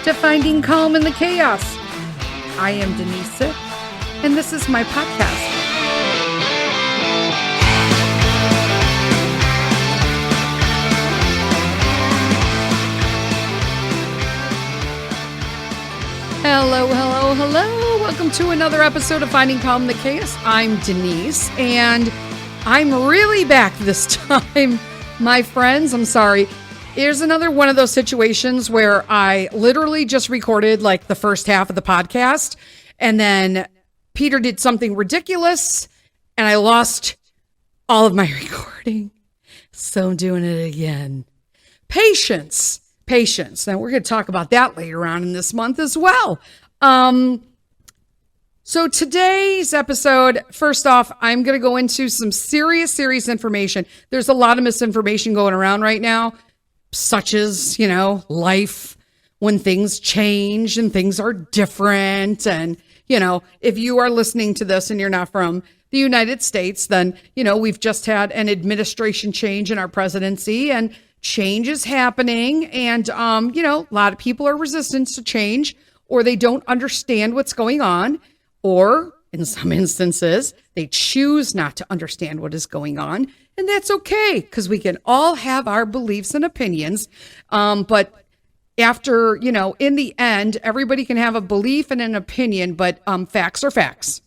to Finding Calm in the Chaos. I am Denise Sith, and this is my podcast. Hello. Welcome to another episode of Finding Calm in the Chaos. I'm Denise, and I'm really back this time, my friends. I'm sorry. Here's another one of those situations where I literally just recorded like the first half of the podcast, and then Peter did something ridiculous, and I lost all of my recording. So I'm doing it again. Patience. Now we're going to talk about that later on in this month as well. So today's episode, first off, I'm going to go into some serious information. There's a lot of misinformation going around right now, such as, life, when things change and things are different. And, if you are listening to this and you're not from the United States, then, we've just had an administration change in our presidency, and change is happening. And, a lot of people are resistant to change, or they don't understand what's going on, or in some instances, they choose not to understand what is going on. And that's okay, because we can all have our beliefs and opinions. But after, in the end, everybody can have a belief and an opinion, but facts are facts.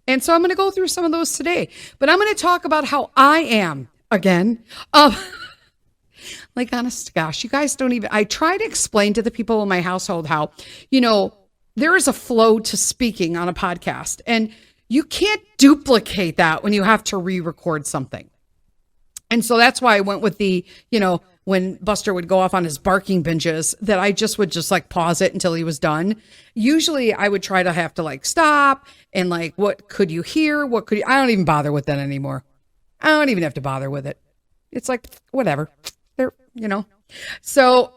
And so I'm going to go through some of those today. But I'm going to talk about how I am again. Like, honest to gosh, you guys don't even, I try to explain to the people in my household how, there is a flow to speaking on a podcast, and you can't duplicate that when you have to re-record something. And so that's why I went with the, when Buster would go off on his barking binges, that I would just pause it until he was done. Usually I would try to have to stop and what could you hear? I don't even bother with that anymore. I don't even have to bother with it. It's whatever. There, So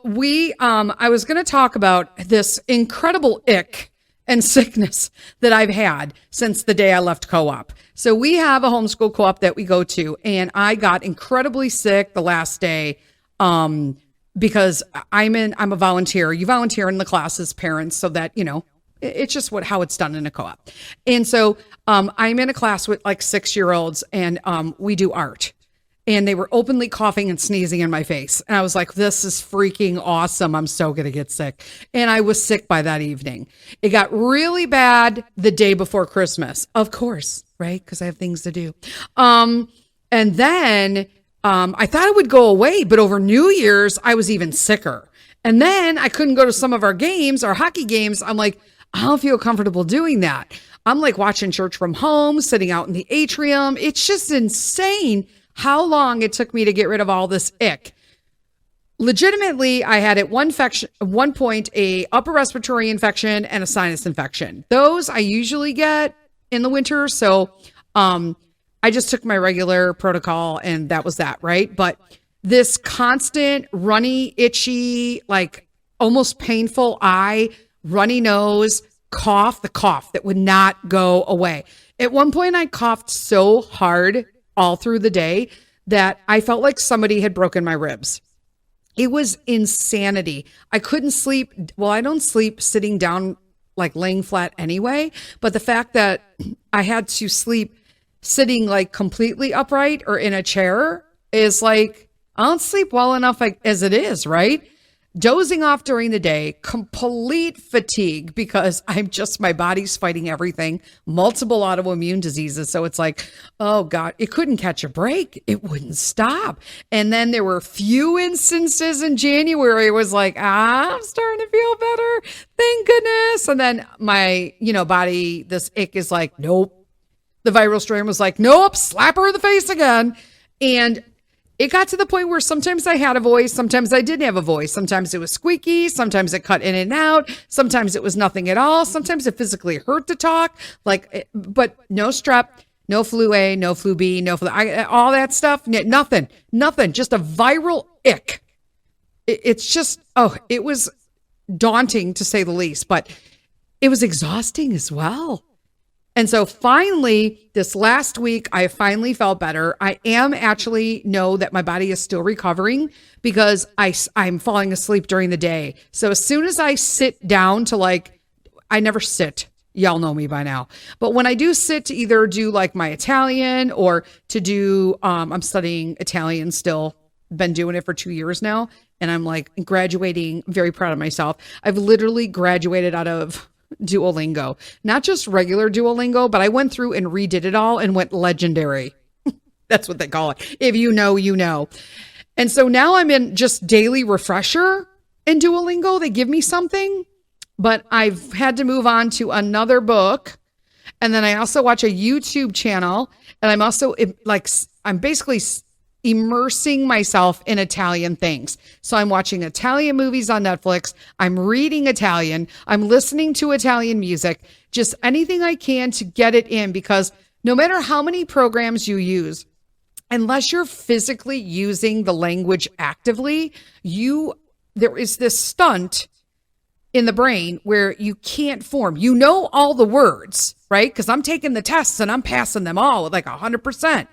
I was going to talk about this incredible ick and sickness that I've had since the day I left co-op. So we have a homeschool co-op that we go to, and I got incredibly sick the last day, because I'm a volunteer. You volunteer in the class as parents so that, it's just how it's done in a co-op. And so, I'm in a class with 6-year-olds, and, we do art. And they were openly coughing and sneezing in my face. And I was like, this is freaking awesome. I'm so going to get sick. And I was sick by that evening. It got really bad the day before Christmas, of course, right? Because I have things to do. And then I thought it would go away, but over New Year's, I was even sicker. And then I couldn't go to some of our games, our hockey games. I'm like, I don't feel comfortable doing that. I'm watching church from home, sitting out in the atrium. It's just insane how long it took me to get rid of all this ick. Legitimately, I had at one point a upper respiratory infection and a sinus infection. Those I usually get in the winter. So I just took my regular protocol, and that was that, right? But this constant runny, itchy, almost painful eye, runny nose, cough, the cough that would not go away. At one point, I coughed so hard all through the day that I felt like somebody had broken my ribs. It was insanity. I couldn't sleep. Well, I don't sleep sitting down, laying flat anyway, but the fact that I had to sleep sitting completely upright or in a chair is I don't sleep well enough as it is, right? Dozing off during the day, complete fatigue because my body's fighting everything, multiple autoimmune diseases. So it's oh God, it couldn't catch a break. It wouldn't stop. And then there were few instances in January. It was I'm starting to feel better. Thank goodness. And then my, body, this ick is nope. The viral strain was nope, slap her in the face again. And it got to the point where sometimes I had a voice, sometimes I didn't have a voice. Sometimes it was squeaky, sometimes it cut in and out, sometimes it was nothing at all, sometimes it physically hurt to talk, but no strep, no flu A, no flu B, no flu, all that stuff, nothing, just a viral ick. It's just, it was daunting to say the least, but it was exhausting as well. And so finally, this last week, I finally felt better. I am actually know that my body is still recovering because I'm falling asleep during the day. So as soon as I sit down to I never sit. Y'all know me by now. But when I do sit to either do like my Italian or to do, I'm studying Italian still, been doing it for 2 years now. And I'm like graduating, very proud of myself. I've literally graduated out of Duolingo, not just regular Duolingo, but I went through and redid it all and went legendary. That's what they call it. If you know, you know. And so now I'm in just daily refresher in Duolingo. They give me something, but I've had to move on to another book. And then I also watch a YouTube channel, and I'm also I'm basically immersing myself in Italian things. So I'm watching Italian movies on Netflix. I'm reading Italian. I'm listening to Italian music, just anything I can to get it in, because no matter how many programs you use, unless you're physically using the language actively, there is this stunt in the brain where you can't form. You know all the words, right? Because I'm taking the tests and I'm passing them all with 100%.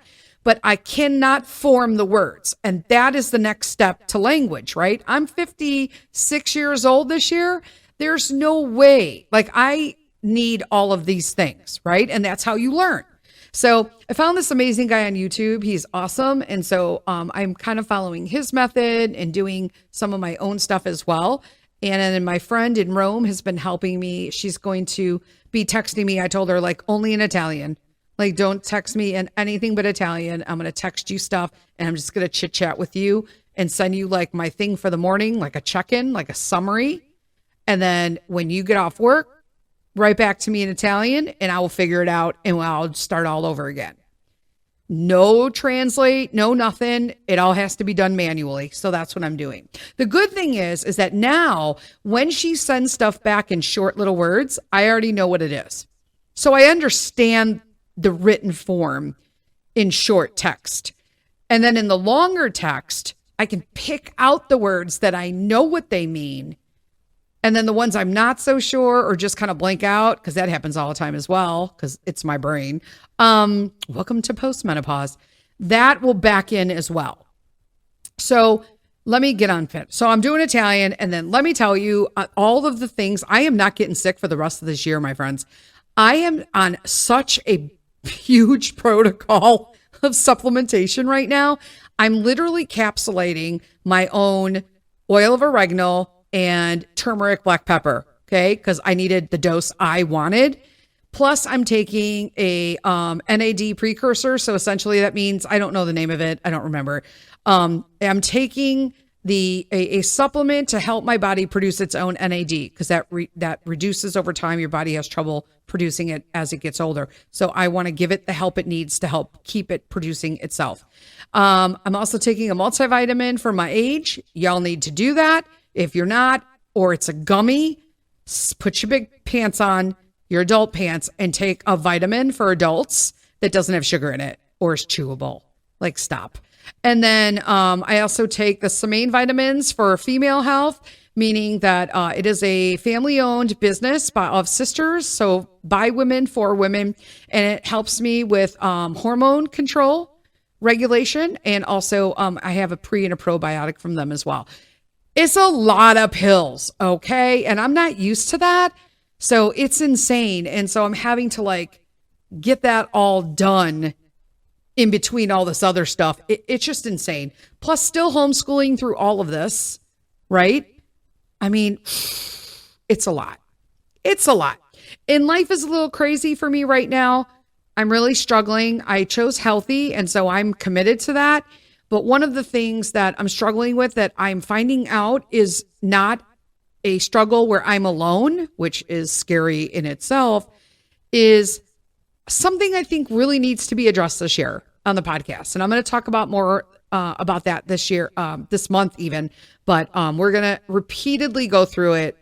But I cannot form the words. And that is the next step to language, right? I'm 56 years old this year. There's no way. I need all of these things, right? And that's how you learn. So I found this amazing guy on YouTube. He's awesome. And so I'm kind of following his method and doing some of my own stuff as well. And then my friend in Rome has been helping me. She's going to be texting me. I told her only in Italian. Don't text me in anything but Italian. I'm going to text you stuff, and I'm just going to chit chat with you and send you my thing for the morning, a check-in, a summary. And then when you get off work, right back to me in Italian, and I will figure it out, and I'll start all over again. No translate, no nothing. It all has to be done manually. So that's what I'm doing. The good thing is that now when she sends stuff back in short little words, I already know what it is. So I understand the written form in short text. And then in the longer text, I can pick out the words that I know what they mean. And then the ones I'm not so sure or just kind of blank out, because that happens all the time as well, because it's my brain. Welcome to postmenopause. That will back in as well. So let me get on fit. So I'm doing Italian, and then let me tell you all of the things. I am not getting sick for the rest of this year, my friends. I am on such a huge protocol of supplementation right now. I'm literally capsulating my own oil of oregano and turmeric black pepper, okay? Because I needed the dose I wanted. Plus, I'm taking a NAD precursor. So essentially that means, I don't know the name of it. I don't remember. I'm taking a supplement to help my body produce its own NAD, because that reduces over time. Your body has trouble producing it as it gets older. So I want to give it the help it needs to help keep it producing itself. I'm also taking a multivitamin for my age. Y'all need to do that. If you're not, or it's a gummy, put your big pants on, your adult pants, and take a vitamin for adults that doesn't have sugar in it or is chewable. Stop. And then I also take the Semaine vitamins for female health, meaning that it is a family-owned business of sisters, so by women, for women, and it helps me with hormone control, regulation, and also I have a pre and a probiotic from them as well. It's a lot of pills, okay? And I'm not used to that, so it's insane. And so I'm having to get that all done in between all this other stuff. It's just insane. Plus still homeschooling through all of this, right? I mean, it's a lot. It's a lot. And life is a little crazy for me right now. I'm really struggling. I chose healthy, and so I'm committed to that. But one of the things that I'm struggling with that I'm finding out is not a struggle where I'm alone, which is scary in itself, is something I think really needs to be addressed this year on the podcast. And I'm going to talk about more about that this year, this month even. But we're going to repeatedly go through it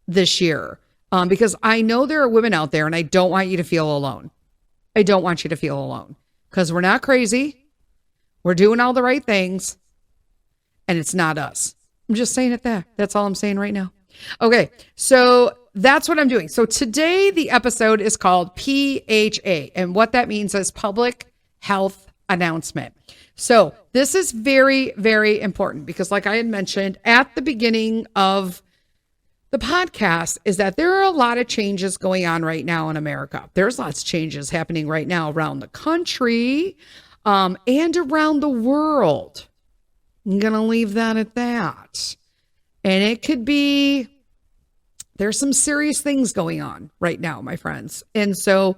this year because I know there are women out there, and I don't want you to feel alone. I don't want you to feel alone, because we're not crazy. We're doing all the right things, and it's not us. I'm just saying it there. That's all I'm saying right now. Okay, so that's what I'm doing. So today the episode is called PHA, and what that means is public health announcement. So this is very, very important because like I had mentioned at the beginning of the podcast is that there are a lot of changes going on right now in America. There's lots of changes happening right now around the country and around the world. I'm going to leave that at that. And it could be, there's some serious things going on right now, my friends. And so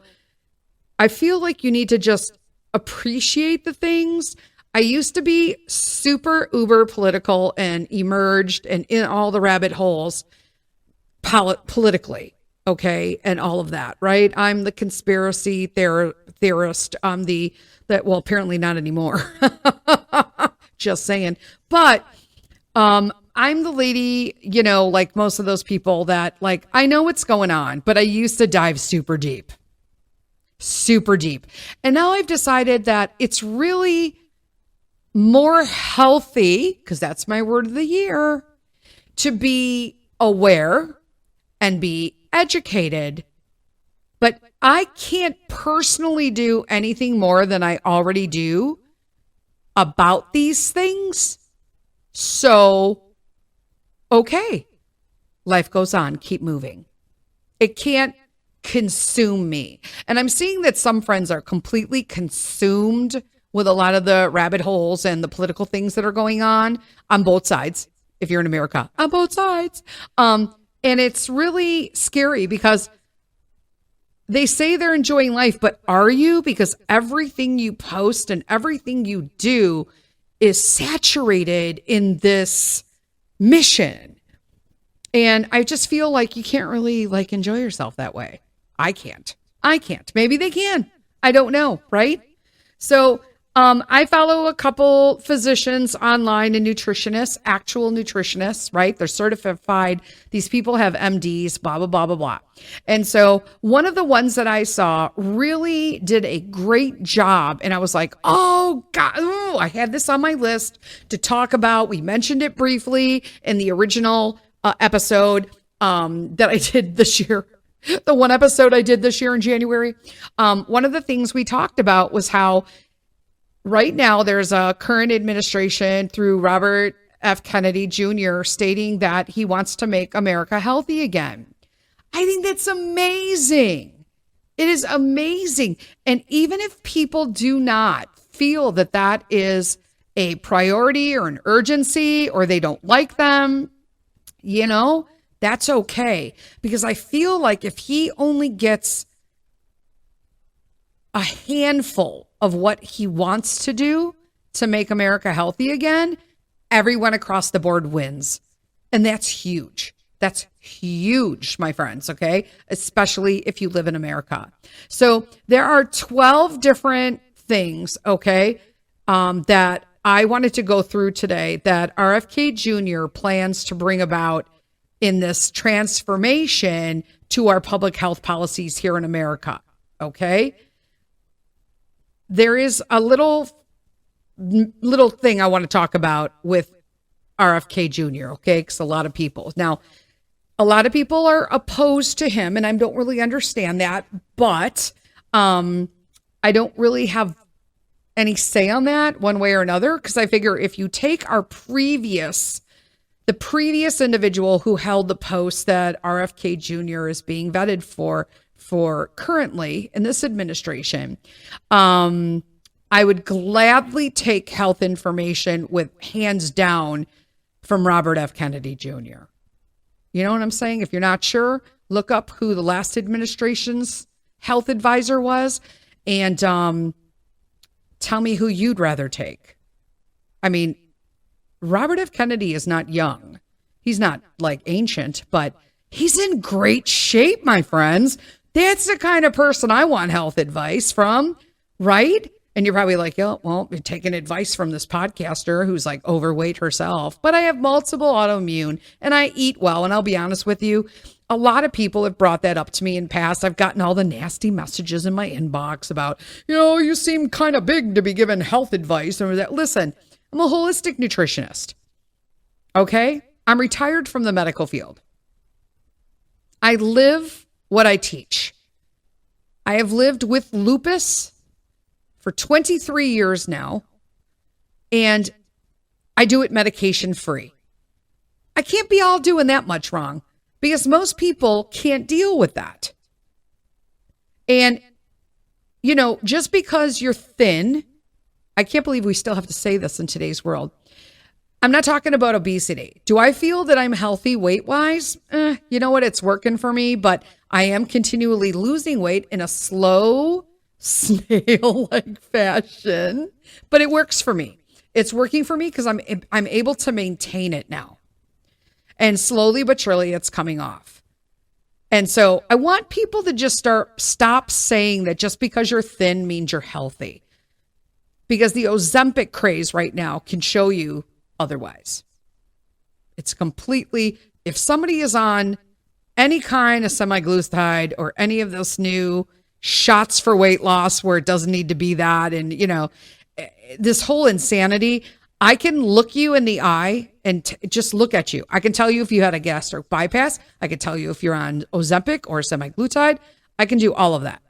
I feel like you need to just appreciate the things. I used to be super uber political and emerged and in all the rabbit holes politically, okay, and all of that, right? I'm the conspiracy theorist. I'm well, apparently not anymore. Just saying. But I'm the lady, like most of those people that like, I know what's going on, but I used to dive super deep. And now I've decided that it's really more healthy, because that's my word of the year, to be aware and be educated, but I can't personally do anything more than I already do about these things. So, okay, life goes on, keep moving. It can't consume me. And I'm seeing that some friends are completely consumed with a lot of the rabbit holes and the political things that are going on both sides. If you're in America, on both sides. And it's really scary because they say they're enjoying life, but are you? Because everything you post and everything you do is saturated in this mission. And I just feel like you can't really like enjoy yourself that way. I can't. Maybe they can. I don't know, right? So I follow a couple physicians online and nutritionists, actual nutritionists, right? They're certified. These people have MDs, blah, blah, blah, blah, blah. And so one of the ones that I saw really did a great job. And I was like, oh God, I had this on my list to talk about. We mentioned it briefly in the original episode that I did this year. The one episode I did this year in January. One of the things we talked about was how right now, there's a current administration through Robert F. Kennedy Jr. stating that he wants to make America healthy again. I think that's amazing. It is amazing. And even if people do not feel that that is a priority or an urgency, or they don't like them, that's okay. Because I feel like if he only gets a handful of what he wants to do to make America healthy again, everyone across the board wins. And that's huge. That's huge, my friends, okay? Especially if you live in America. So there are 12 different things, okay, that I wanted to go through today that RFK Jr. plans to bring about in this transformation to our public health policies here in America, okay? There is a little thing I want to talk about with RFK Jr., okay? Because a lot of people are opposed to him, and I don't really understand that, but I don't really have any say on that one way or another, because I figure if you take the previous individual who held the post that RFK Jr. is being vetted for currently in this administration, I would gladly take health information with hands down from Robert F. Kennedy Jr. You know what I'm saying? If you're not sure, look up who the last administration's health advisor was and tell me who you'd rather take. I mean, Robert F. Kennedy is not young. He's not like ancient, but he's in great shape, my friends. That's the kind of person I want health advice from, right? And you're probably like, yeah, well, you're taking advice from this podcaster who's like overweight herself. But I have multiple autoimmune and I eat well. And I'll be honest with you, a lot of people have brought that up to me in past. I've gotten all the nasty messages in my inbox about, you seem kind of big to be given health advice. And that. Listen, I'm a holistic nutritionist. Okay? I'm retired from the medical field. I live what I teach. I have lived with lupus for 23 years now, and I do it medication free. I can't be all doing that much wrong because most people can't deal with that. And, just because you're thin, I can't believe we still have to say this in today's world. I'm not talking about obesity. Do I feel that I'm healthy weight-wise? You know what? It's working for me, but I am continually losing weight in a slow, snail-like fashion. But it works for me. It's working for me because I'm able to maintain it now. And slowly but surely, it's coming off. And so I want people to just stop saying that just because you're thin means you're healthy. Because the Ozempic craze right now can show you otherwise. It's completely, if somebody is on any kind of semaglutide or any of those new shots for weight loss where it doesn't need to be that, and this whole insanity, I can look you in the eye and just look at you. I can tell you if you had a gastric bypass. I can tell you if you're on Ozempic or semaglutide. I can do all of that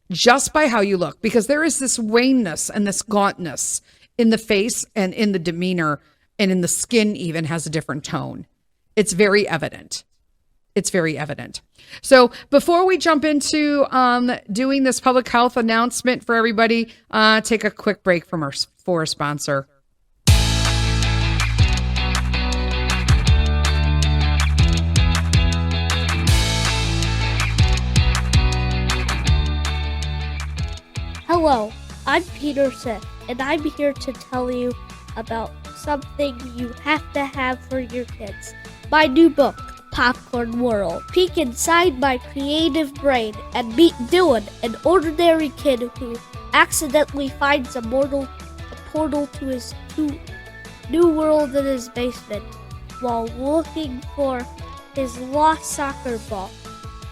just by how you look, because there is this wanness and this gauntness in the face and in the demeanor, and in the skin even has a different tone. It's very evident. It's very evident. So before we jump into doing this public health announcement for everybody, take a quick break for a sponsor. Hello, I'm Peter Sith, and I'm here to tell you about something you have to have for your kids. My new book, Popcorn World. Peek inside my creative brain and meet Dylan, an ordinary kid who accidentally finds a portal to his new world in his basement while looking for his lost soccer ball.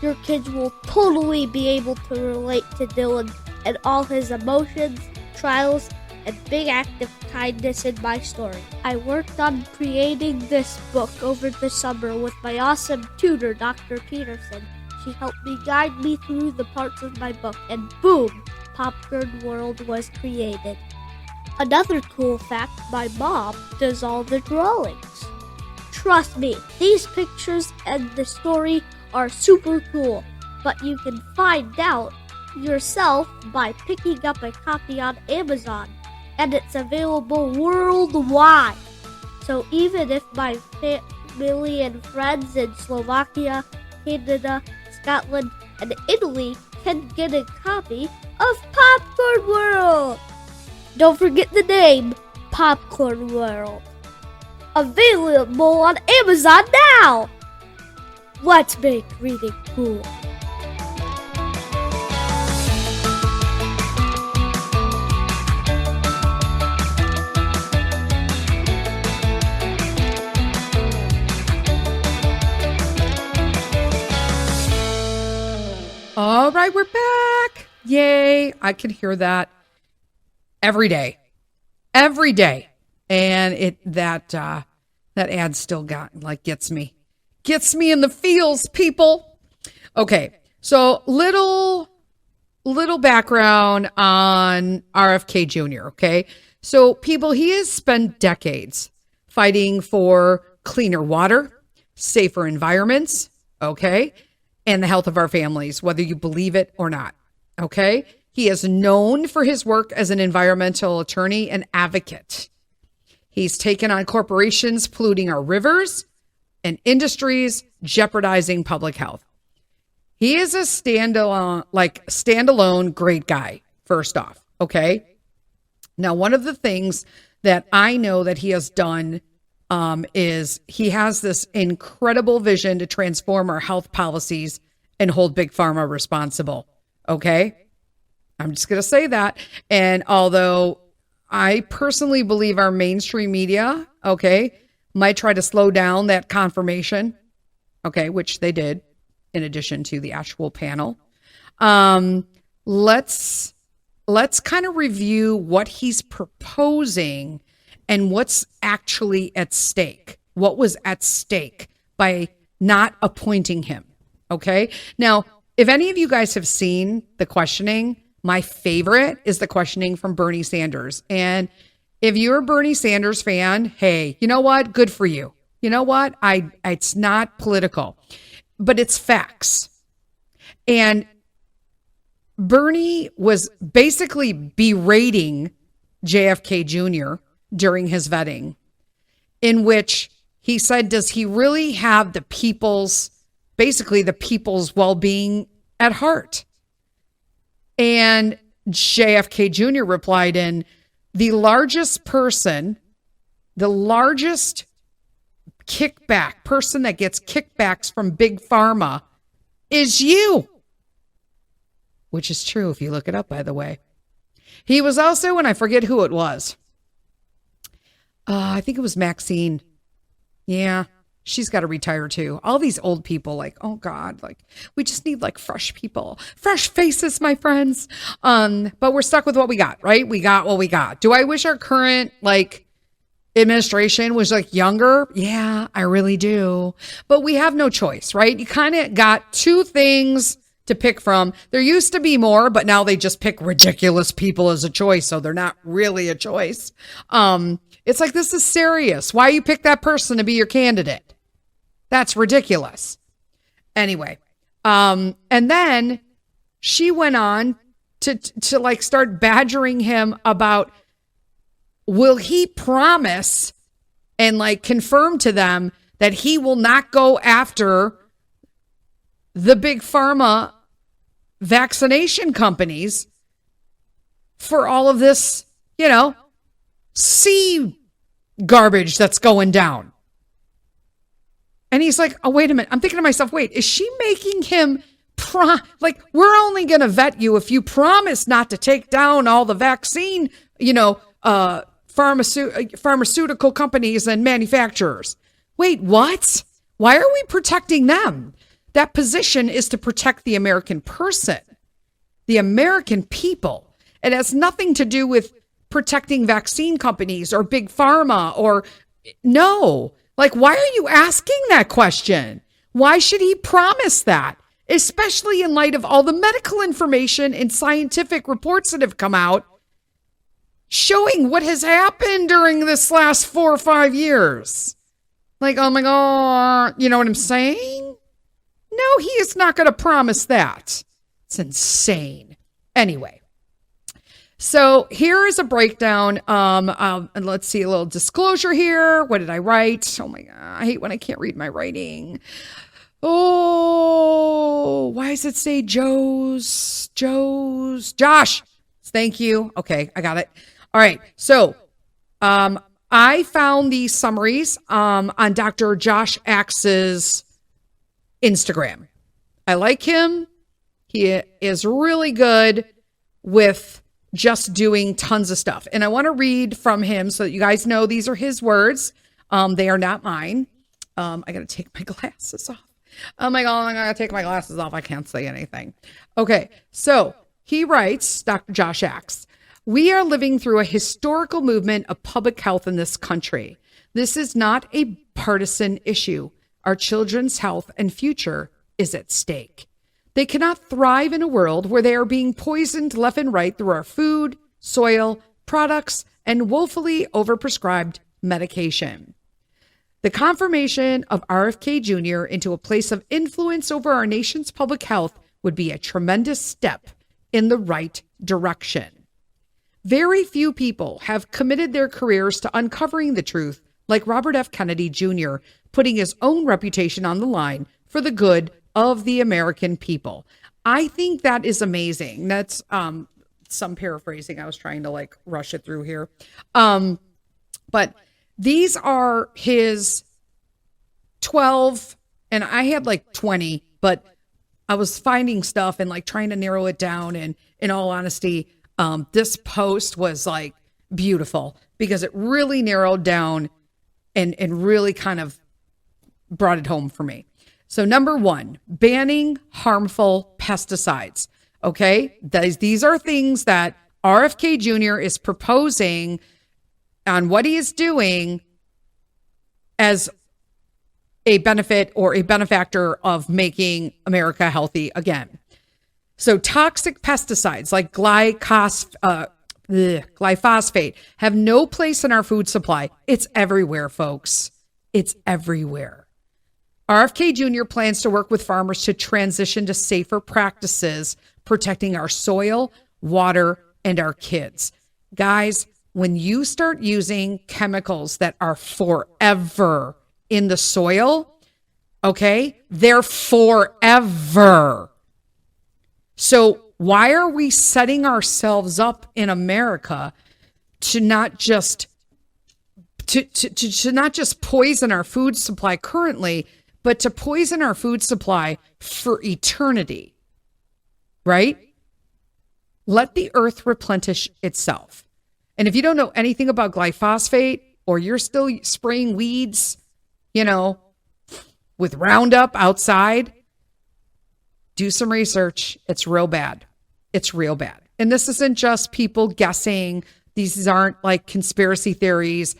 Your kids will totally be able to relate to Dylan and all his emotions, trials, and big act of kindness in my story. I worked on creating this book over the summer with my awesome tutor, Dr. Peterson. She helped me guide me through the parts of my book, and boom, Popcorn World was created. Another cool fact, my mom does all the drawings. Trust me, these pictures and the story are super cool, but you can find out yourself by picking up a copy on Amazon. And it's available worldwide. So even if my family and friends in Slovakia, Canada, Scotland, and Italy can get a copy of Popcorn World. Don't forget the name, Popcorn World. Available on Amazon now. Let's make reading cool. All right, we're back. Yay. I can hear that every day. Every day. And that ad still gets me. Gets me in the feels, people. Okay. So little background on RFK Jr., okay? So people, he has spent decades fighting for cleaner water, safer environments, okay? And the health of our families, whether you believe it or not, okay? He is known for his work as an environmental attorney and advocate. He's taken on corporations polluting our rivers and industries, jeopardizing public health. He is a standalone great guy, first off, okay? Now, one of the things that I know that he has done is he has this incredible vision to transform our health policies and hold Big Pharma responsible. Okay. I'm just going to say that. And although I personally believe our mainstream media, okay, might try to slow down that confirmation, okay, which they did in addition to the actual panel. Let's kind of review what he's proposing and what's actually at stake. What was at stake by not appointing him? Okay. Now, if any of you guys have seen the questioning, my favorite is the questioning from Bernie Sanders. And if you're a Bernie Sanders fan, hey, you know what? Good for you. You know what? It's not political, but it's facts. And Bernie was basically berating JFK Jr. during his vetting, in which he said, does he really have the people's well-being at heart? And JFK Jr. replied in, the largest kickback person that gets kickbacks from Big Pharma is you. Which is true if you look it up, by the way. He was also, and I forget who it was. I think it was Maxine. Yeah, she's got to retire too. All these old people, like, oh God, like we just need like fresh people, fresh faces, my friends. But we're stuck with what we got, right? We got what we got. Do I wish our current like administration was like younger? Yeah, I really do. But we have no choice, right? You kind of got two things to pick from. There used to be more, but now they just pick ridiculous people as a choice. So they're not really a choice. It's like, this is serious. Why you pick that person to be your candidate? That's ridiculous. Anyway. And then she went on to like start badgering him about, will he promise and like confirm to them that he will not go after the big pharma vaccination companies for all of this, sea garbage that's going down. And he's like, oh, wait a minute. I'm thinking to myself, wait, is she making him we're only going to vet you if you promise not to take down all the vaccine, pharmaceutical companies and manufacturers. Wait, what? Why are we protecting them? That position is to protect the American person, the American people. It has nothing to do with protecting vaccine companies or big pharma or no. Like, why are you asking that question? Why should he promise that? Especially in light of all the medical information and scientific reports that have come out showing what has happened during this last 4 or 5 years. Like, oh my God, you know what I'm saying? No, he is not going to promise that. It's insane. Anyway, so here is a breakdown. And let's see, a little disclosure here. What did I write? Oh my God, I hate when I can't read my writing. Oh, why does it say Josh? Thank you. Okay, I got it. All right. So, I found these summaries on Dr. Josh Axe's Instagram. I like him. He is really good with just doing tons of stuff. And I want to read from him so that you guys know these are his words. They are not mine. I got to take my glasses off. Oh my God, I'm going to take my glasses off. I can't say anything. Okay. So he writes, Dr. Josh Axe, we are living through a historical movement of public health in this country. This is not a partisan issue. Our children's health and future is at stake. They cannot thrive in a world where they are being poisoned left and right through our food, soil, products, and woefully overprescribed medication. The confirmation of RFK Jr. into a place of influence over our nation's public health would be a tremendous step in the right direction. Very few people have committed their careers to uncovering the truth like Robert F. Kennedy Jr., putting his own reputation on the line for the good of the American people. I think that is amazing. That's some paraphrasing. I was trying to like rush it through here. But these are his 12, and I had like 20, but I was finding stuff and like trying to narrow it down. And in all honesty, this post was like beautiful because it really narrowed down and really kind of brought it home for me. So number 1, banning harmful pesticides. Okay. These are things that RFK Jr. is proposing on what he is doing as a benefit or a benefactor of making America healthy again. So toxic pesticides like glyphosate have no place in our food supply. It's everywhere, folks. It's everywhere. RFK Jr. plans to work with farmers to transition to safer practices, protecting our soil, water, and our kids. Guys, when you start using chemicals that are forever in the soil, okay, they're forever. So why are we setting ourselves up in America to not just to not just poison our food supply currently, but to poison our food supply for eternity, right? Let the earth replenish itself. And if you don't know anything about glyphosate, or you're still spraying weeds, with Roundup outside, do some research. It's real bad. It's real bad. And this isn't just people guessing. These aren't like conspiracy theories.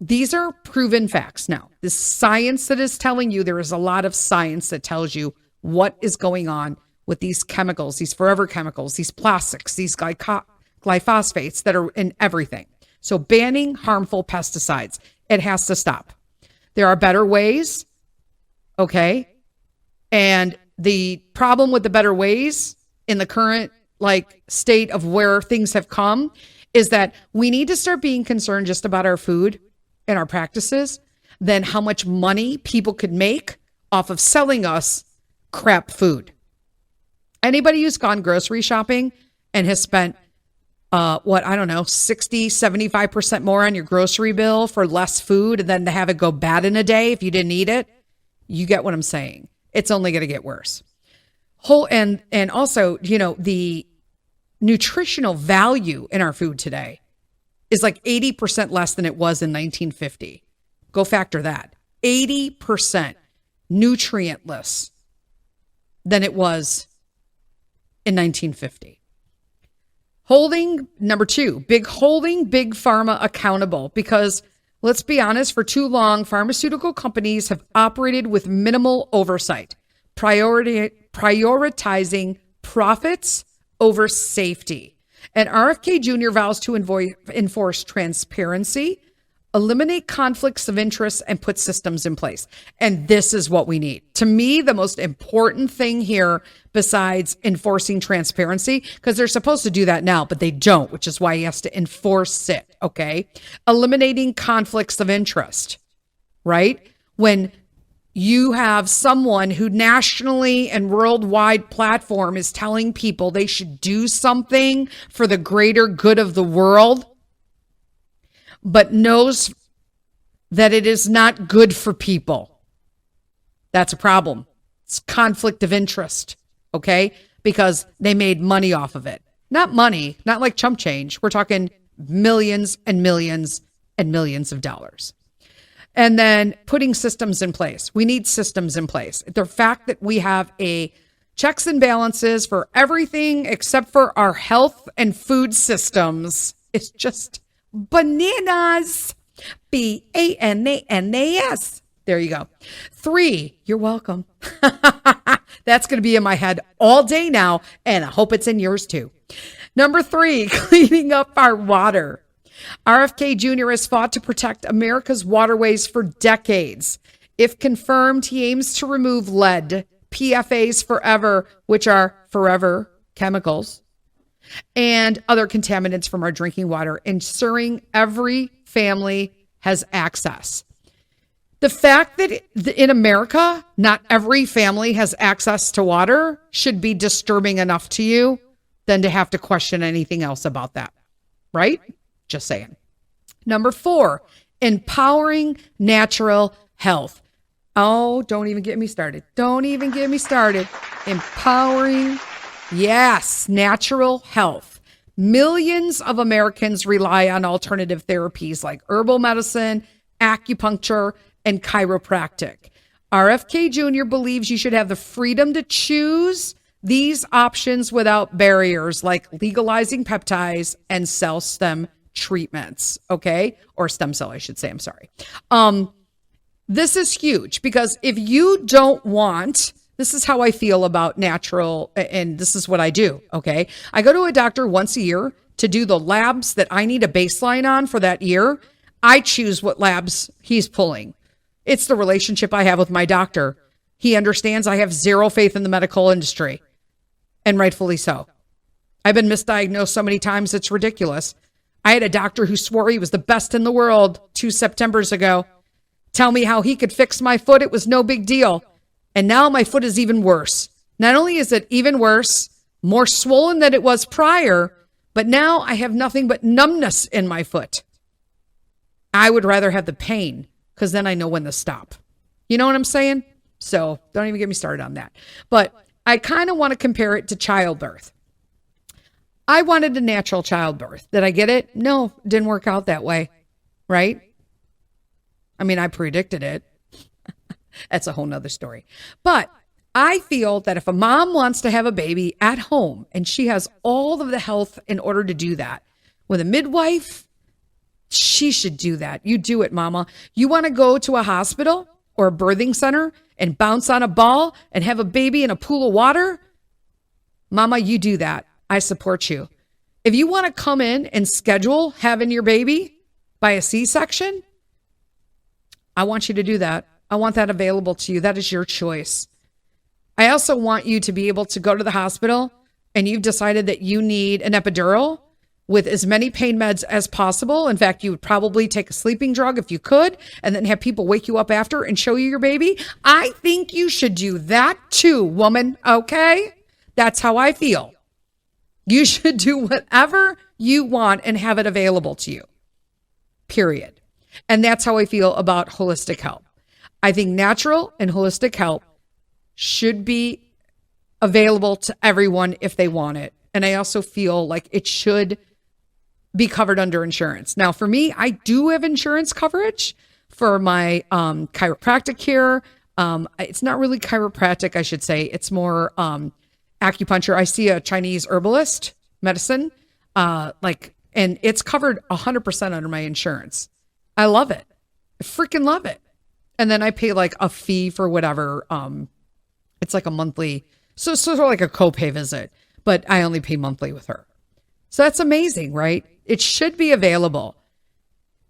These are proven facts. Now, the science that is telling you, there is a lot of science that tells you what is going on with these chemicals, these forever chemicals, these plastics, these glyphosates that are in everything. So banning harmful pesticides, it has to stop. There are better ways, okay? And the problem with the better ways in the current state of where things have come is that we need to start being concerned just about our food and our practices than how much money people could make off of selling us crap food. Anybody who's gone grocery shopping and has spent 60, 75% more on your grocery bill for less food and then to have it go bad in a day if you didn't eat it, you get what I'm saying. It's only going to get worse. And also, the nutritional value in our food today is like 80% less than it was in 1950. Go factor that. 80% nutrientless than it was in 1950. Number two, holding big pharma accountable, because let's be honest, for too long, pharmaceutical companies have operated with minimal oversight, prioritizing profits over safety. And RFK Jr. vows to enforce transparency, eliminate conflicts of interest, and put systems in place. And this is what we need. To me, the most important thing here, besides enforcing transparency, because they're supposed to do that now, but they don't, which is why he has to enforce it, okay? Eliminating conflicts of interest, right? When you have someone who nationally and worldwide platform is telling people they should do something for the greater good of the world, but knows that it is not good for people. That's a problem. It's conflict of interest, okay? Because they made money off of it. Not money, not like chump change. We're talking millions and millions and millions of dollars. And then putting systems in place. We need systems in place. The fact that we have a checks and balances for everything except for our health and food systems is just bananas. BANANAS. There you go. 3, you're welcome. That's going to be in my head all day now, and I hope it's in yours too. Number 3, cleaning up our water. RFK Jr. has fought to protect America's waterways for decades. If confirmed, he aims to remove lead, PFAS forever, which are forever chemicals, and other contaminants from our drinking water, ensuring every family has access. The fact that in America, not every family has access to water should be disturbing enough to you than to have to question anything else about that, right? Just saying. Number 4, empowering natural health. Oh, don't even get me started. Don't even get me started. Empowering, yes, natural health. Millions of Americans rely on alternative therapies like herbal medicine, acupuncture, and chiropractic. RFK Jr. believes you should have the freedom to choose these options without barriers like legalizing peptides and cell stem treatments, okay? Or stem cell, I should say. I'm sorry. This is huge because if you don't want, this is how I feel about natural, and this is what I do, okay? I go to a doctor once a year to do the labs that I need a baseline on for that year. I choose what labs he's pulling. It's the relationship I have with my doctor. He understands I have zero faith in the medical industry, and rightfully so. I've been misdiagnosed so many times, it's ridiculous. I had a doctor who swore he was the best in the world 2 Septembers ago. Tell me how he could fix my foot. It was no big deal. And now my foot is even worse. Not only is it even worse, more swollen than it was prior, but now I have nothing but numbness in my foot. I would rather have the pain because then I know when to stop. You know what I'm saying? So don't even get me started on that. But I kind of want to compare it to childbirth. I wanted a natural childbirth. Did I get it? No, it didn't work out that way. Right? I mean, I predicted it. That's a whole nother story. But I feel that if a mom wants to have a baby at home and she has all of the health in order to do that with a midwife, she should do that. You do it, mama. You want to go to a hospital or a birthing center and bounce on a ball and have a baby in a pool of water? Mama, you do that. I support you. If you want to come in and schedule having your baby by a C-section, I want you to do that. I want that available to you. That is your choice. I also want you to be able to go to the hospital and you've decided that you need an epidural with as many pain meds as possible. In fact, you would probably take a sleeping drug if you could, and then have people wake you up after and show you your baby. I think you should do that too, woman. Okay? That's how I feel. You should do whatever you want and have it available to you. Period. And that's how I feel about holistic health. I think natural and holistic health should be available to everyone if they want it. And I also feel like it should be covered under insurance. Now, for me, I do have insurance coverage for my chiropractic care. It's not really chiropractic, I should say. It's more acupuncture. I see a Chinese herbalist medicine, and it's covered 100% under my insurance. I love it. I freaking love it. And then I pay like a fee for whatever. It's like a monthly, so sort of like a copay visit, but I only pay monthly with her. So that's amazing, right? It should be available.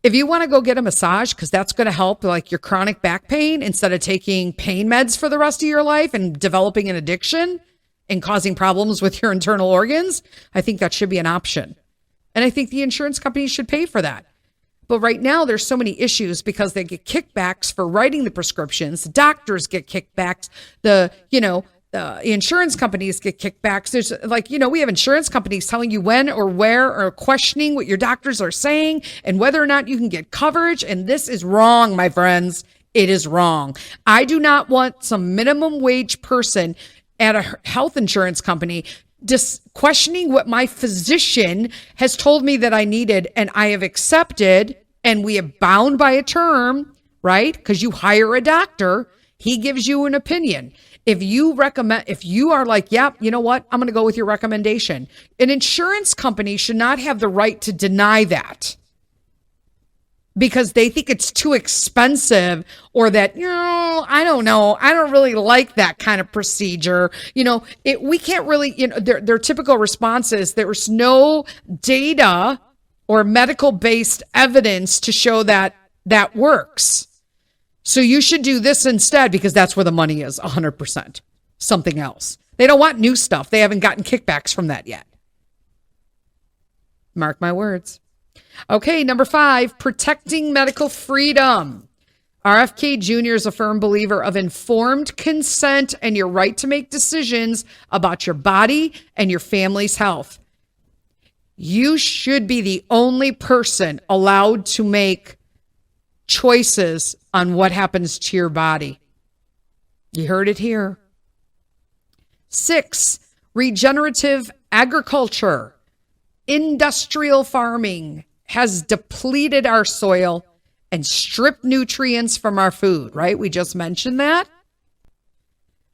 If you want to go get a massage, because that's going to help like your chronic back pain instead of taking pain meds for the rest of your life and developing an addiction and causing problems with your internal organs, I think that should be an option. And I think the insurance companies should pay for that. But right now, there's so many issues because they get kickbacks for writing the prescriptions. Doctors get kickbacks. The insurance companies get kickbacks. There's we have insurance companies telling you when or where or questioning what your doctors are saying and whether or not you can get coverage. And this is wrong, my friends. It is wrong. I do not want some minimum wage person at a health insurance company just questioning what my physician has told me that I needed and I have accepted, and we have bound by a term, right? Because you hire a doctor, he gives you an opinion. If you are like, yep, you know what? I'm going to go with your recommendation. An insurance company should not have the right to deny that because they think it's too expensive or that, I don't know. I don't really like that kind of procedure. We can't really, their typical response is there's no data or medical based evidence to show that that works. So you should do this instead because that's where the money is 100%. Something else. They don't want new stuff. They haven't gotten kickbacks from that yet. Mark my words. Okay, number 5, protecting medical freedom. RFK Jr. is a firm believer of informed consent and your right to make decisions about your body and your family's health. You should be the only person allowed to make choices on what happens to your body. You heard it here. 6, regenerative agriculture. Industrial farming has depleted our soil and stripped nutrients from our food, right? We just mentioned that.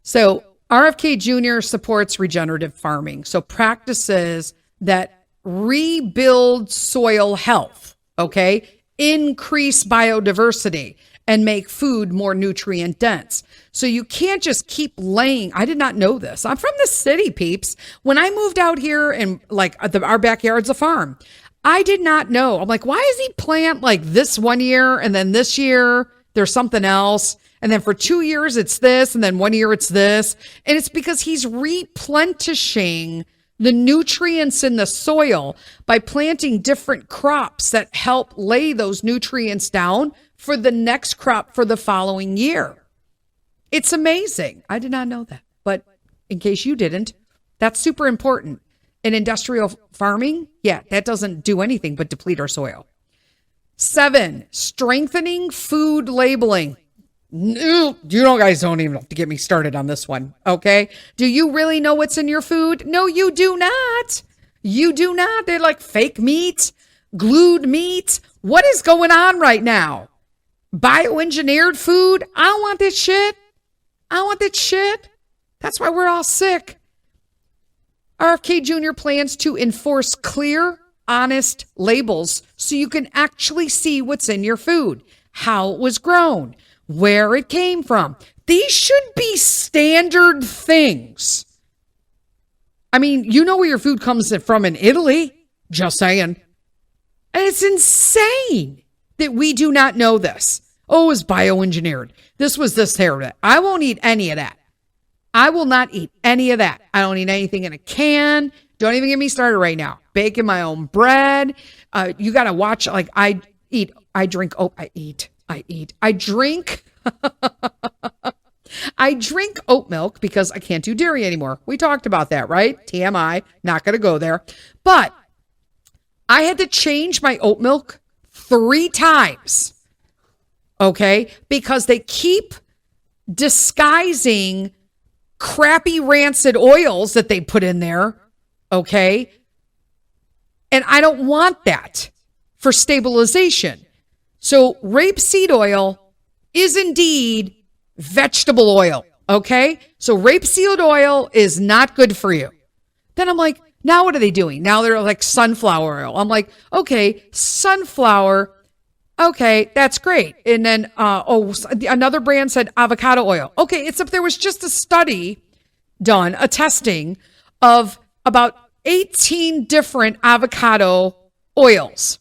So RFK Jr. supports regenerative farming. So practices that rebuild soil health, okay? Increase biodiversity and make food more nutrient dense. So you can't just keep laying. I did not know this. I'm from the city, peeps. When I moved out here and like our backyard's a farm, I did not know. I'm like, why does he plant like this one year and then this year there's something else? And then for 2 years it's this and then 1 year it's this. And it's because he's replenishing the nutrients in the soil by planting different crops that help lay those nutrients down for the next crop for the following year. It's amazing. I did not know that. But in case you didn't, that's super important. In industrial farming, yeah, that doesn't do anything but deplete our soil. 7, strengthening food labeling. No, you guys don't even have to get me started on this one, okay? Do you really know what's in your food? No, you do not. You do not. They're like fake meat, glued meat. What is going on right now? Bioengineered food? I don't want this shit. I don't want that shit. That's why we're all sick. RFK Jr. plans to enforce clear, honest labels so you can actually see what's in your food, how it was grown, where it came from. These should be standard things. I mean, you know where your food comes from in Italy. Just saying. And it's insane that we do not know this. Oh, it was bioengineered. This was this there. I won't eat any of that. I will not eat any of that. I don't eat anything in a can. Don't even get me started right now. Baking my own bread. You got to watch, like I drink oat milk because I can't do dairy anymore. We talked about that, right? TMI, not going to go there. But I had to change my oat milk 3 times. Okay? Because they keep disguising crappy rancid oils that they put in there. Okay? And I don't want that for stabilization. So rapeseed oil is indeed vegetable oil. Okay? So rapeseed oil is not good for you. Then I'm like, now what are they doing? Now they're like sunflower oil. I'm like, okay, sunflower. Okay, that's great. And then, another brand said avocado oil. Okay, it's if there was just a study done, a testing of about 18 different avocado oils.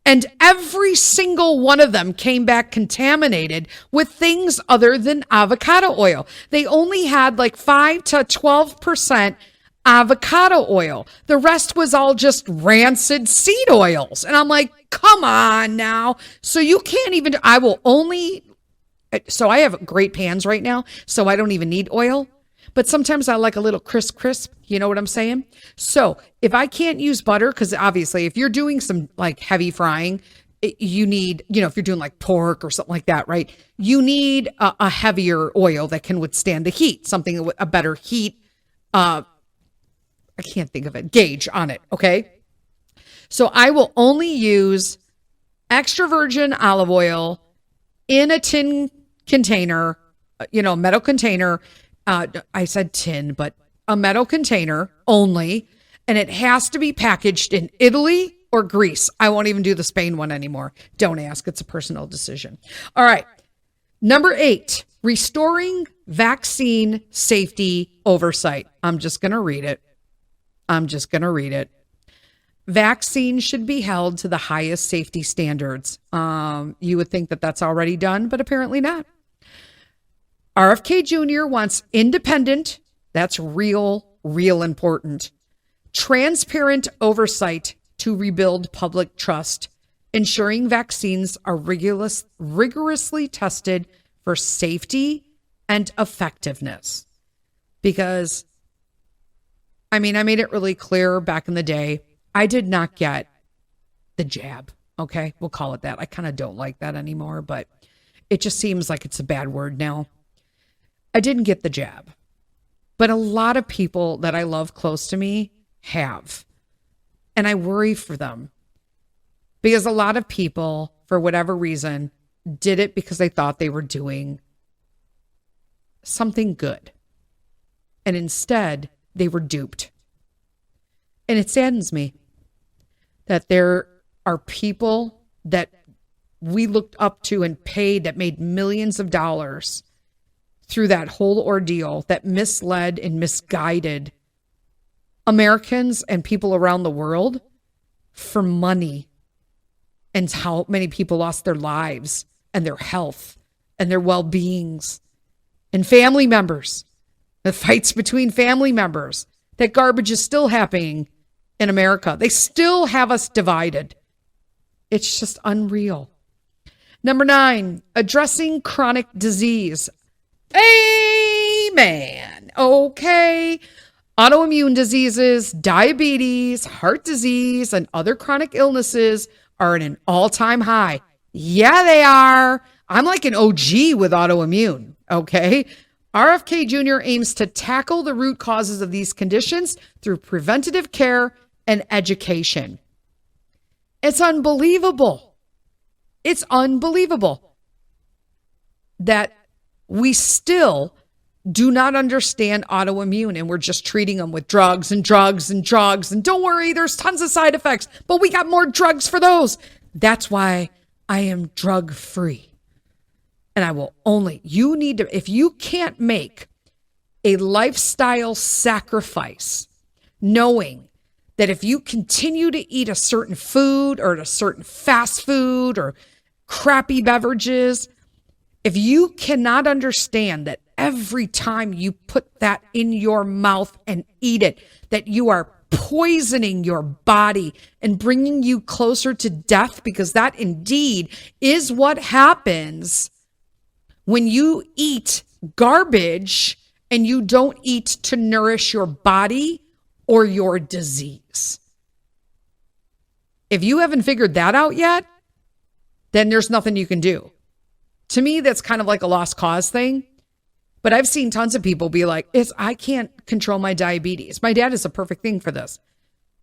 And every single one of them came back contaminated with things other than avocado oil. They only had like 5 to 12% avocado oil. The rest was all just rancid seed oils. And I'm like, come on now. So you can't even, so I have great pans right now, so I don't even need oil. But sometimes I like a little crisp. You know what I'm saying? So if I can't use butter, because obviously if you're doing some like heavy frying, you need, if you're doing like pork or something like that, right? You need a heavier oil that can withstand the heat, something with a better heat. I can't think of it, gauge on it. Okay. So I will only use extra virgin olive oil in a tin container, metal container. I said tin, but a metal container only. And it has to be packaged in Italy or Greece. I won't even do the Spain one anymore. Don't ask. It's a personal decision. All right. Number 8, restoring vaccine safety oversight. I'm just going to read it. Vaccines should be held to the highest safety standards. You would think that that's already done, but apparently not. RFK Jr. wants independent, that's real important, transparent oversight to rebuild public trust, ensuring vaccines are rigorously tested for safety and effectiveness. Because, I made it really clear back in the day, I did not get the jab. Okay, we'll call it that. I kind of don't like that anymore, but it just seems like it's a bad word now. I didn't get the jab, but a lot of people that I love close to me have. And I worry for them because a lot of people, for whatever reason, did it because they thought they were doing something good. And instead, they were duped. And it saddens me that there are people that we looked up to and paid that made millions of dollars through that whole ordeal that misled and misguided Americans and people around the world for money, and how many people lost their lives and their health and their well-beings, and family members, the fights between family members. That garbage is still happening in America. They still have us divided. It's just unreal. Number 9, addressing chronic disease. Amen. Okay. Autoimmune diseases, diabetes, heart disease, and other chronic illnesses are at an all-time high. Yeah, they are. I'm like an OG with autoimmune, okay? RFK Jr. aims to tackle the root causes of these conditions through preventative care and education. It's unbelievable. It's unbelievable that we still do not understand autoimmune, and we're just treating them with drugs and drugs and drugs. And don't worry, there's tons of side effects, but we got more drugs for those. That's why I am drug free. And I will only, you need to, if you can't make a lifestyle sacrifice, knowing that if you continue to eat a certain food or a certain fast food or crappy beverages, if you cannot understand that every time you put that in your mouth and eat it, that you are poisoning your body and bringing you closer to death, because that indeed is what happens when you eat garbage and you don't eat to nourish your body or your disease. If you haven't figured that out yet, then there's nothing you can do. To me, that's kind of like a lost cause thing. But I've seen tons of people be like, I can't control my diabetes. My dad is a perfect thing for this.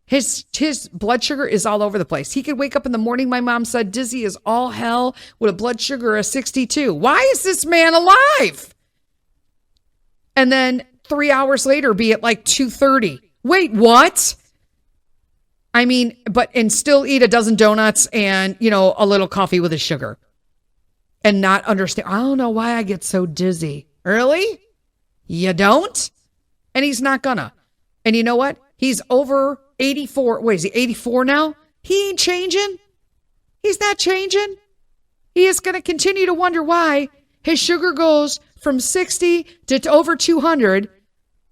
His blood sugar is all over the place. He could wake up in the morning, my mom said, dizzy as all hell with a blood sugar of 62. Why is this man alive? And then 3 hours later, be at like 2:30. Wait, what? I mean, and still eat a dozen donuts and, a little coffee with a sugar. And not understand, I don't know why I get so dizzy. Really? You don't? And he's not gonna. And you know what? He's over 84. What is he, 84 now? He ain't changing. He's not changing. He is going to continue to wonder why his sugar goes from 60 to over 200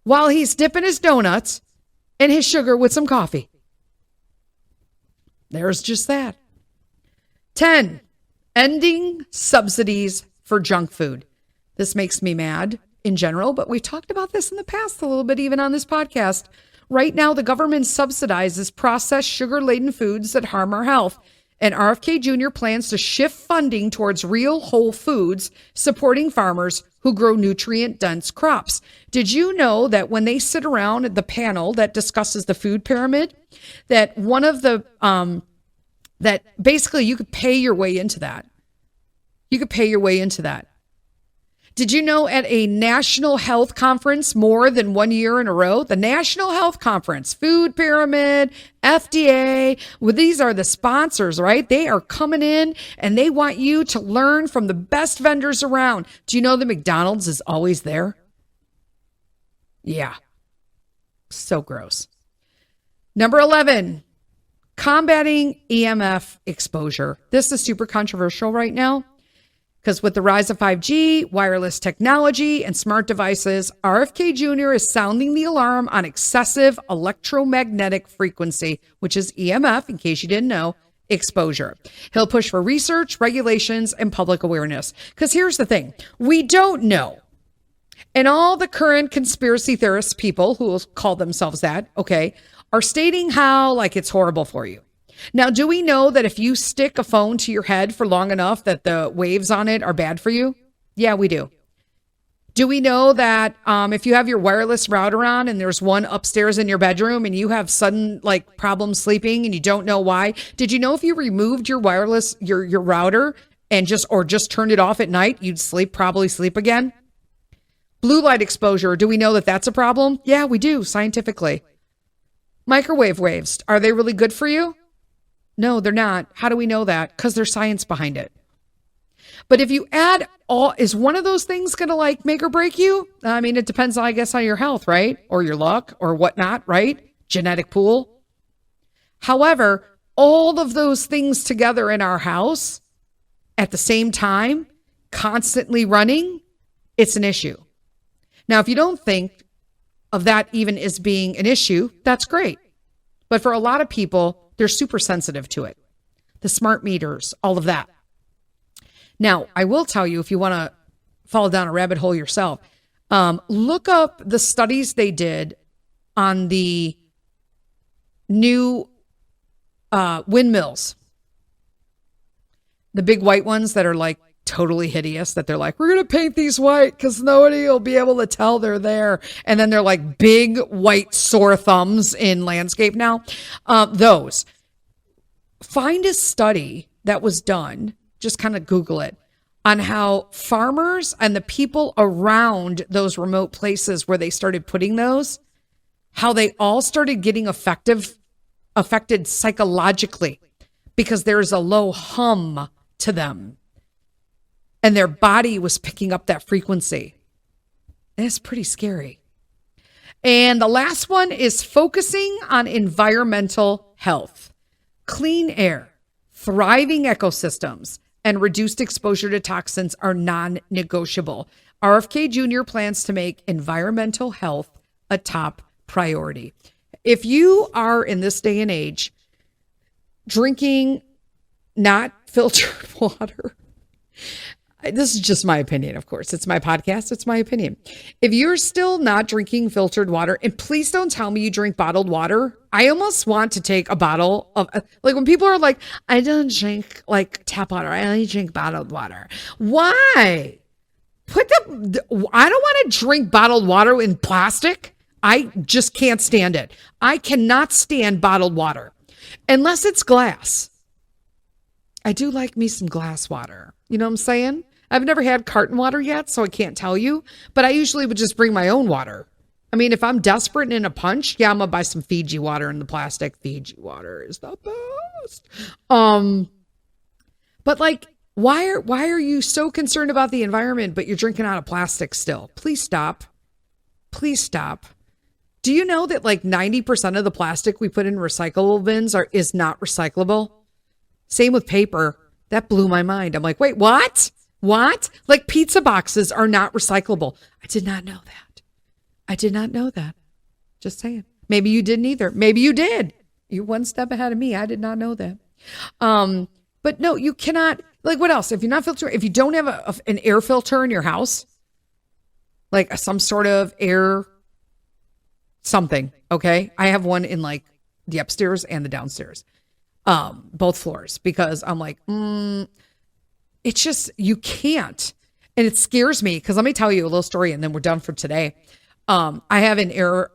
while he's dipping his donuts and his sugar with some coffee. There's just that. 10, ending subsidies for junk food. This makes me mad in general, but we've talked about this in the past a little bit, even on this podcast. Right now, the government subsidizes processed sugar-laden foods that harm our health. And RFK Jr. plans to shift funding towards real whole foods, supporting farmers who grow nutrient-dense crops. Did you know that when they sit around at the panel that discusses the food pyramid, that one of the, that basically you could pay your way into that. You could pay your way into that. Did you know at a national health conference more than 1 year in a row, the National Health Conference, Food Pyramid, FDA, well, these are the sponsors, right? They are coming in and they want you to learn from the best vendors around. Do you know that McDonald's is always there? Yeah. So gross. Number 11, combating EMF exposure. This is super controversial right now. Because with the rise of 5G, wireless technology, and smart devices, RFK Jr. is sounding the alarm on excessive electromagnetic frequency, which is EMF, in case you didn't know, exposure. He'll push for research, regulations, and public awareness. Because here's the thing, we don't know. And all the current conspiracy theorists, people who will call themselves that, okay, are stating how like it's horrible for you. Now, do we know that if you stick a phone to your head for long enough that the waves on it are bad for you? Yeah, we do. Do we know that if you have your wireless router on and there's one upstairs in your bedroom and you have sudden like problems sleeping and you don't know why? Did you know if you removed your wireless, your router and just turned it off at night, you'd probably sleep again? Blue light exposure. Do we know that that's a problem? Yeah, we do, scientifically. Microwave waves. Are they really good for you? No, they're not. How do we know that? Because there's science behind it. But if you add is one of those things going to like make or break you? I mean, it depends, I guess, on your health, right? Or your luck or whatnot, right? Genetic pool. However, all of those things together in our house at the same time, constantly running, it's an issue. Now, if you don't think of that even as being an issue, that's great. But for a lot of people, they're super sensitive to it. The smart meters, all of that. Now, I will tell you, if you want to fall down a rabbit hole yourself, look up the studies they did on the new windmills. The big white ones that are like totally hideous, that they're like, we're going to paint these white because nobody will be able to tell they're there. And then they're like big white sore thumbs in landscape now. Those. Find a study that was done, just kind of Google it, on how farmers and the people around those remote places where they started putting those, how they all started getting affected psychologically because there's a low hum to them. And their body was picking up that frequency. And it's pretty scary. And the last one is focusing on environmental health, clean air, thriving ecosystems, and reduced exposure to toxins are non-negotiable. RFK Jr. plans to make environmental health a top priority. If you are in this day and age drinking not filtered water, this is just my opinion, of course. It's my podcast. It's my opinion. If you're still not drinking filtered water, and please don't tell me you drink bottled water. I almost want to take a bottle of, like when people are like, I don't drink like tap water. I only drink bottled water. Why? I don't want to drink bottled water in plastic. I just can't stand it. I cannot stand bottled water unless it's glass. I do like me some glass water. You know what I'm saying? I've never had carton water yet, so I can't tell you, but I usually would just bring my own water. I mean, if I'm desperate and in a punch, yeah, I'm gonna buy some Fiji water in the plastic. Fiji water is the best. But like, why are you so concerned about the environment, but you're drinking out of plastic still? Please stop. Please stop. Do you know that like 90% of the plastic we put in recyclable bins is not recyclable? Same with paper. That blew my mind. I'm like, wait, what? What? Like pizza boxes are not recyclable. I did not know that. I did not know that. Just saying. Maybe you didn't either. Maybe you did. You're one step ahead of me. I did not know that. But no, you cannot. Like what else? If you're not filtering, if you don't have an air filter in your house, like some sort of air something, okay? I have one in like the upstairs and the downstairs. Both floors, because I'm like, it's just, you can't. And it scares me because let me tell you a little story and then we're done for today. I have an air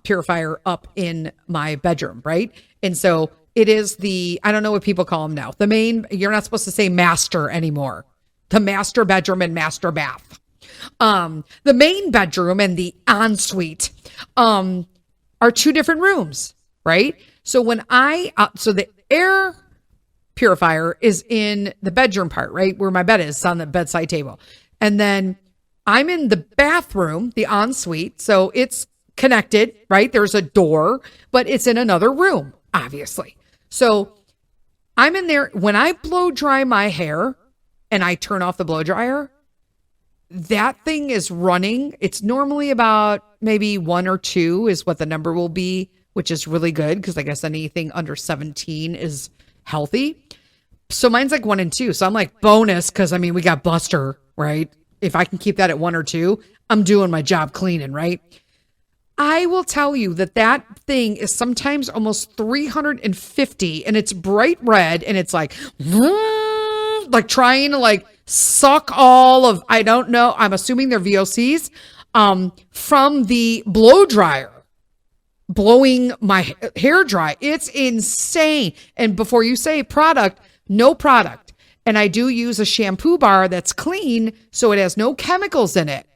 purifier up in my bedroom, right? And so it is I don't know what people call them now. The main, you're not supposed to say master anymore. The master bedroom and master bath. The main bedroom and the ensuite are two different rooms, right? So when so the air purifier is in the bedroom part, right? Where my bed is, it's on the bedside table. And then I'm in the bathroom, the ensuite. So it's connected, right? There's a door, but it's in another room, obviously. So I'm in there. When I blow dry my hair and I turn off the blow dryer, that thing is running. It's normally about maybe 1 or 2 is what the number will be, which is really good because I guess anything under 17 is healthy. So mine's like 1 and 2. So I'm like bonus because I mean, we got Buster, right? If I can keep that at 1 or 2, I'm doing my job cleaning, right? I will tell you that thing is sometimes almost 350 and it's bright red and it's like trying to like suck all of, I don't know, I'm assuming they're VOCs, from the blow dryer, blowing my hair dry. It's insane. And before you say product, no product. And I do use a shampoo bar that's clean, so it has no chemicals in it.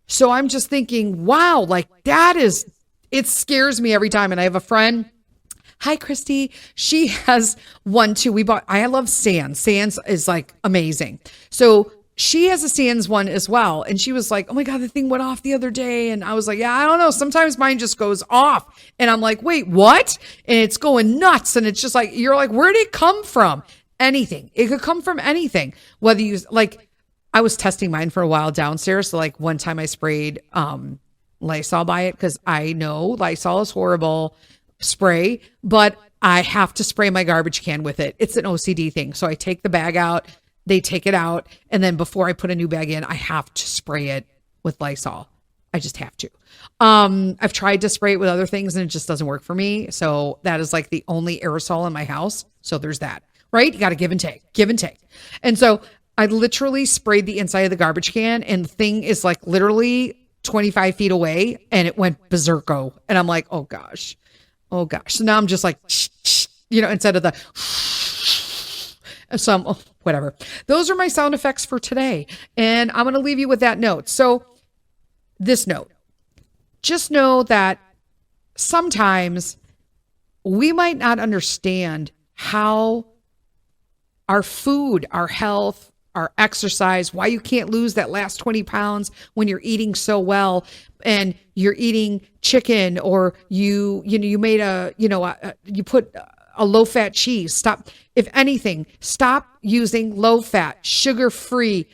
So I'm just thinking, wow, like it scares me every time. And I have a friend Hi, Christy. She has one too. I love Sans. Sans is like amazing. So she has a Sans one as well. And she was like, oh my God, the thing went off the other day. And I was like, yeah, I don't know. Sometimes mine just goes off. And I'm like, wait, what? And it's going nuts. And it's just like, you're like, where did it come from? Anything. It could come from anything. Whether you like, I was testing mine for a while downstairs. So like one time I sprayed Lysol by it because I know Lysol is horrible spray, but I have to spray my garbage can with it. It's an OCD thing. So I take the bag out, they take it out, and then before I put a new bag in, I have to spray it with Lysol. I just have to. I've tried to spray it with other things and it just doesn't work for me. So that is like the only aerosol in my house. So there's that, right? You got to give and take. And so I literally sprayed the inside of the garbage can and the thing is like literally 25 feet away and it went berserko. And I'm like, oh gosh. So now I'm just like, instead of the, whatever. Those are my sound effects for today. And I'm going to leave you with that note. So this note, just know that sometimes we might not understand how our food, our health, our exercise, why you can't lose that last 20 pounds when you're eating so well and you're eating chicken or you made you put a low fat cheese. Stop. If anything, stop using low fat, sugar free,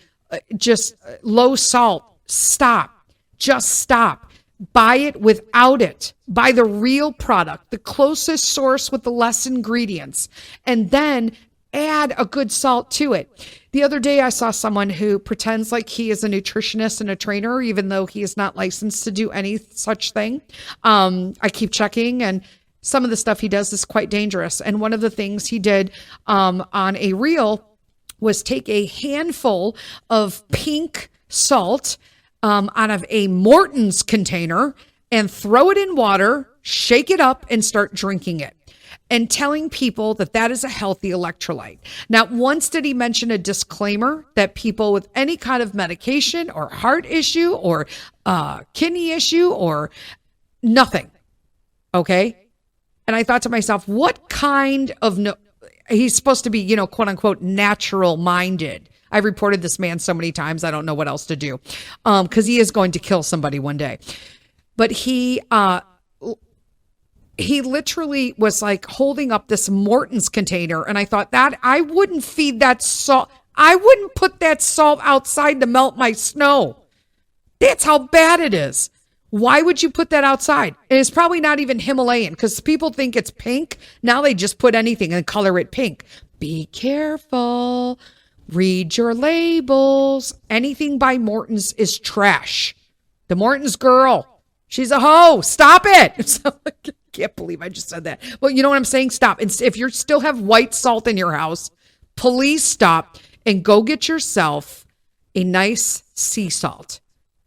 just low salt. Stop. Just stop. Buy it without it. Buy the real product, the closest source with the less ingredients, and then add a good salt to it. The other day, I saw someone who pretends like he is a nutritionist and a trainer, even though he is not licensed to do any such thing. I keep checking, and some of the stuff he does is quite dangerous. And one of the things he did on a reel was take a handful of pink salt out of a Morton's container and throw it in water, shake it up, and start drinking it. And telling people that that is a healthy electrolyte. Not once did he mention a disclaimer that people with any kind of medication or heart issue or kidney issue or nothing. Okay. And I thought to myself, what kind of he's supposed to be, quote unquote, natural minded. I've reported this man so many times. I don't know what else to do. Cause he is going to kill somebody one day, but he literally was like holding up this Morton's container. And I thought that I wouldn't feed that salt. I wouldn't put that salt outside to melt my snow. That's how bad it is. Why would you put that outside? And it's probably not even Himalayan because people think it's pink. Now they just put anything and color it pink. Be careful. Read your labels. Anything by Morton's is trash. The Morton's girl, she's a hoe. Stop it. So, can't believe I just said that. Well, you know what I'm saying? Stop. And if you still have white salt in your house, please stop and go get yourself a nice sea salt.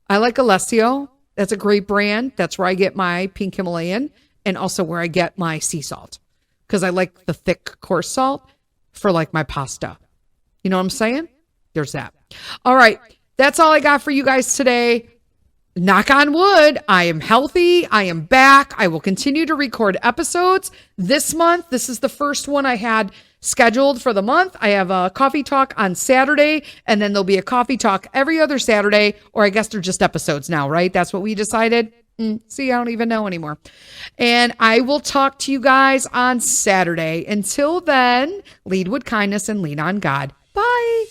I like Alessio. That's a great brand. That's where I get my pink Himalayan and also where I get my sea salt because I like the thick coarse salt for like my pasta. You know what I'm saying? There's that. All right. That's all I got for you guys today. Knock on wood, I am healthy. I am back. I will continue to record episodes this month. This is the first one I had scheduled for the month. I have a coffee talk on Saturday, and then there'll be a coffee talk every other Saturday, or I guess they're just episodes now, right? That's what we decided. See, I don't even know anymore. And I will talk to you guys on Saturday. Until then, lead with kindness and lean on God. Bye.